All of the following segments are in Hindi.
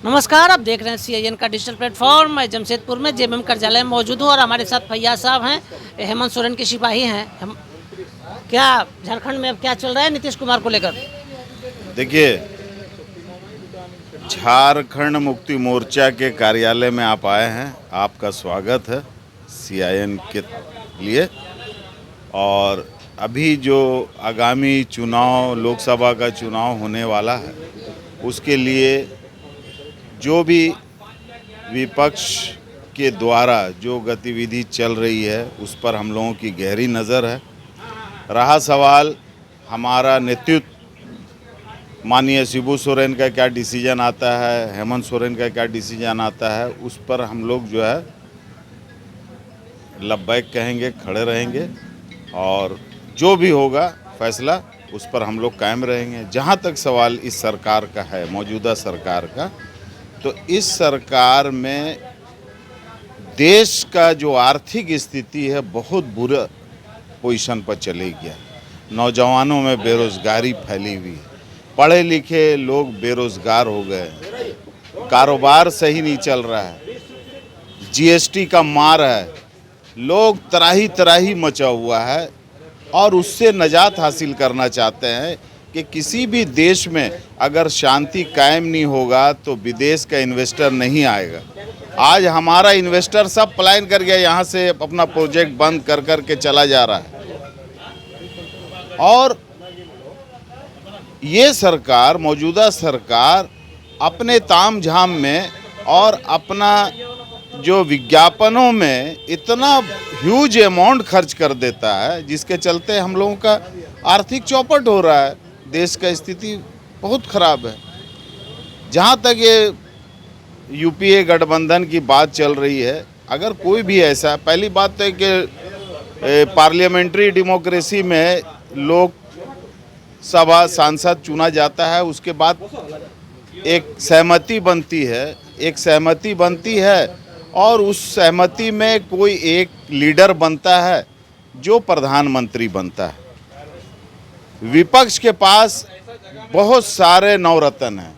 नमस्कार, आप देख रहे हैं सीआईएन का डिजिटल प्लेटफॉर्म। मैं जमशेदपुर में जेएमएम कार्यालय में मौजूद हूँ और हमारे साथ फैयाज साहब हैं, हेमंत सोरेन के सिपाही हैं। क्या झारखंड में अब क्या चल रहा है नीतीश कुमार को लेकर? देखिए, झारखंड मुक्ति मोर्चा के कार्यालय में आप आए हैं, आपका स्वागत है सीआईएन के लिए। और अभी जो आगामी चुनाव, लोकसभा का चुनाव होने वाला है, उसके लिए जो भी विपक्ष के द्वारा जो गतिविधि चल रही है उस पर हम लोगों की गहरी नज़र है। रहा सवाल हमारा नेतृत्व, माननीय शिबू सोरेन का क्या डिसीजन आता है, हेमंत सोरेन का क्या डिसीजन आता है, उस पर हम लोग जो है लब्बैक कहेंगे, खड़े रहेंगे और जो भी होगा फैसला उस पर हम लोग कायम रहेंगे। जहाँ तक सवाल इस सरकार का है, मौजूदा सरकार का, तो इस सरकार में देश का जो आर्थिक स्थिति है बहुत बुरा पोजीशन पर चले गया। नौजवानों में बेरोज़गारी फैली हुई है, पढ़े लिखे लोग बेरोज़गार हो गए, कारोबार सही नहीं चल रहा है, जीएसटी का मार है, लोग त्राही त्राही मचा हुआ है और उससे निजात हासिल करना चाहते हैं कि किसी भी देश में अगर शांति कायम नहीं होगा तो विदेश का इन्वेस्टर नहीं आएगा। आज हमारा इन्वेस्टर सब पलायन कर गया, यहाँ से अपना प्रोजेक्ट बंद कर कर के चला जा रहा है। और ये सरकार, मौजूदा सरकार, अपने ताम झाम में और अपना जो विज्ञापनों में इतना ह्यूज अमाउंट खर्च कर देता है, जिसके चलते हम लोगों का आर्थिक चौपट हो रहा है। देश का स्थिति बहुत ख़राब है। जहाँ तक ये यूपीए गठबंधन की बात चल रही है, अगर कोई भी ऐसा, पहली बात तो है कि पार्लियामेंट्री डेमोक्रेसी में लोकसभा सांसद चुना जाता है, उसके बाद एक सहमति बनती है और उस सहमति में कोई एक लीडर बनता है जो प्रधानमंत्री बनता है। विपक्ष के पास बहुत सारे नवरत्न हैं,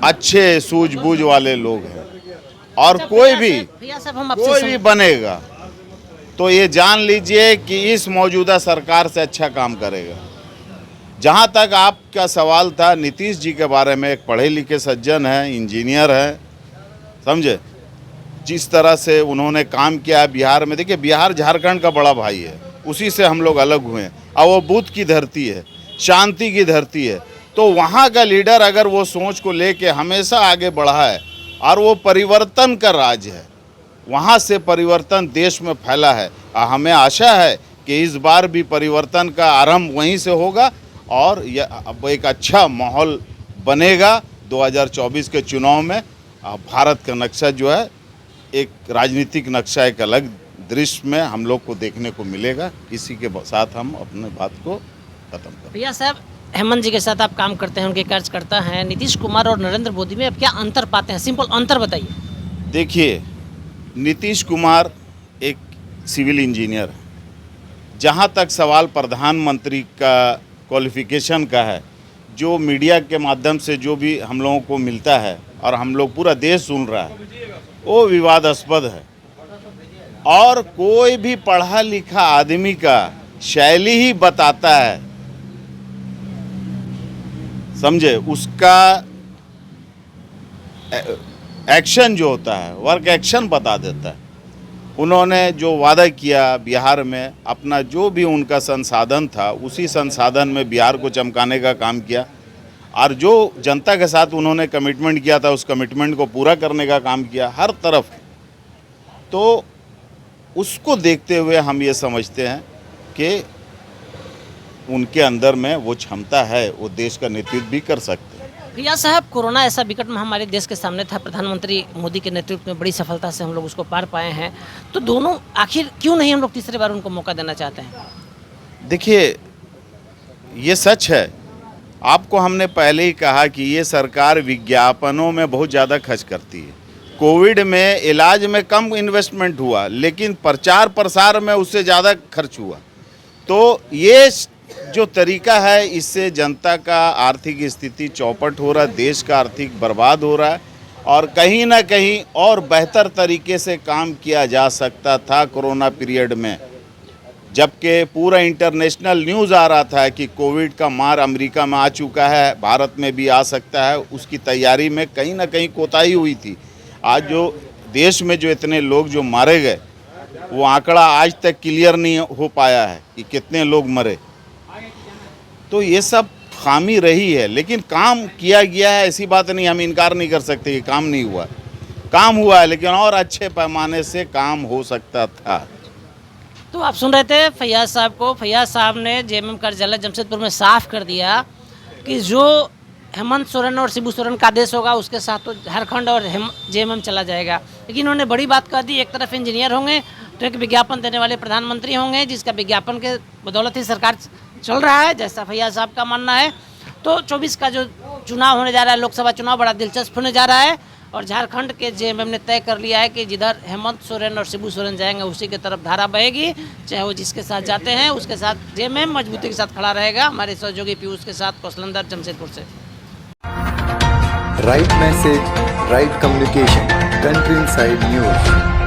अच्छे सूझबूझ वाले लोग हैं और कोई भी बनेगा तो ये जान लीजिए कि इस मौजूदा सरकार से अच्छा काम करेगा। जहाँ तक आपका सवाल था नीतीश जी के बारे में, एक पढ़े लिखे सज्जन हैं, इंजीनियर हैं, समझे, जिस तरह से उन्होंने काम किया बिहार में। देखिए, बिहार झारखंड का बड़ा भाई है, उसी से हम लोग अलग हुए हैं और वो बुद्ध की धरती है, शांति की धरती है। तो वहाँ का लीडर अगर वो सोच को लेके हमेशा आगे बढ़ा है और वो परिवर्तन का राज है, वहाँ से परिवर्तन देश में फैला है। हमें आशा है कि इस बार भी परिवर्तन का आरंभ वहीं से होगा और यह एक अच्छा माहौल बनेगा। 2024 के चुनाव में भारत का नक्शा जो है, एक राजनीतिक नक्शा, एक अलग दृश्य में हम लोग को देखने को मिलेगा। इसी के साथ हम अपने बात को खत्म करें। भैया साहब, हेमंत जी के साथ आप काम करते हैं, उनके कार्यकर्ता हैं। नीतीश कुमार और नरेंद्र मोदी में अब क्या अंतर पाते हैं? सिंपल अंतर बताइए। देखिए, नीतीश कुमार एक सिविल इंजीनियर है। जहाँ तक सवाल प्रधानमंत्री का क्वालिफिकेशन का है, जो मीडिया के माध्यम से जो भी हम लोगों को मिलता है और हम लोग पूरा देश सुन रहा है, वो विवादास्पद है। और कोई भी पढ़ा लिखा आदमी का शैली ही बताता है, समझे, उसका एक्शन जो होता है, वर्क एक्शन बता देता है। उन्होंने जो वादा किया बिहार में, अपना जो भी उनका संसाधन था, उसी संसाधन में बिहार को चमकाने का काम किया और जो जनता के साथ उन्होंने कमिटमेंट किया था, उस कमिटमेंट को पूरा करने का काम किया हर तरफ। तो उसको देखते हुए हम ये समझते हैं कि उनके अंदर में वो क्षमता है, वो देश का नेतृत्व भी कर सकते हैं। भैया साहब, कोरोना ऐसा विकट महामारी देश के सामने था, प्रधानमंत्री मोदी के नेतृत्व में बड़ी सफलता से हम लोग उसको पार पाए हैं। तो दोनों आखिर क्यों नहीं हम लोग तीसरी बार उनको मौका देना चाहते हैं? देखिए, ये सच है। आपको हमने पहले ही कहा कि ये सरकार विज्ञापनों में बहुत ज़्यादा खर्च करती है। कोविड में इलाज में कम इन्वेस्टमेंट हुआ, लेकिन प्रचार प्रसार में उससे ज़्यादा खर्च हुआ। तो ये जो तरीका है इससे जनता का आर्थिक स्थिति चौपट हो रहा है, देश का आर्थिक बर्बाद हो रहा है और कहीं ना कहीं और बेहतर तरीके से काम किया जा सकता था कोरोना पीरियड में, जबकि पूरा इंटरनेशनल न्यूज़ आ रहा था कि कोविड का मार अमेरिका में आ चुका है, भारत में भी आ सकता है। उसकी तैयारी में कहीं ना कहीं कोताही हुई थी। आज जो देश में जो इतने लोग जो मारे गए वो आंकड़ा आज तक क्लियर नहीं हो पाया है कि कितने लोग मरे। तो ये सब खामी रही है, लेकिन काम किया गया है, ऐसी बात नहीं, हम इनकार नहीं कर सकते कि काम नहीं हुआ। काम हुआ है, लेकिन और अच्छे पैमाने से काम हो सकता था। तो आप सुन रहे थे फैयाज साहब को। फैयाज साहब ने जेएमएम कार्यालय जमशेदपुर में साफ कर दिया कि जो हेमंत सोरेन और शिबू सोरेन का आदेश होगा उसके साथ तो झारखंड और जेएमएम चला जाएगा। लेकिन उन्होंने बड़ी बात कह दी, एक तरफ इंजीनियर होंगे तो एक विज्ञापन देने वाले प्रधानमंत्री होंगे, जिसका विज्ञापन के बदौलत ही सरकार चल रहा है, जैसा फैयाज साहब का मानना है। तो 24 का जो चुनाव होने जा रहा है, लोकसभा चुनाव, बड़ा दिलचस्प होने जा रहा है और झारखंड के जेएमएम ने तय कर लिया है कि जिधर हेमंत सोरेन और शिबू सोरेन जाएंगे उसी की तरफ धारा बहेगी, चाहे वो जिसके साथ जाते हैं उसके साथ जेएमएम मजबूती के साथ खड़ा रहेगा। हमारे सहयोगी पीयूष के साथ कौशलंदर, जमशेदपुर से। Right message, right communication. Country Inside News.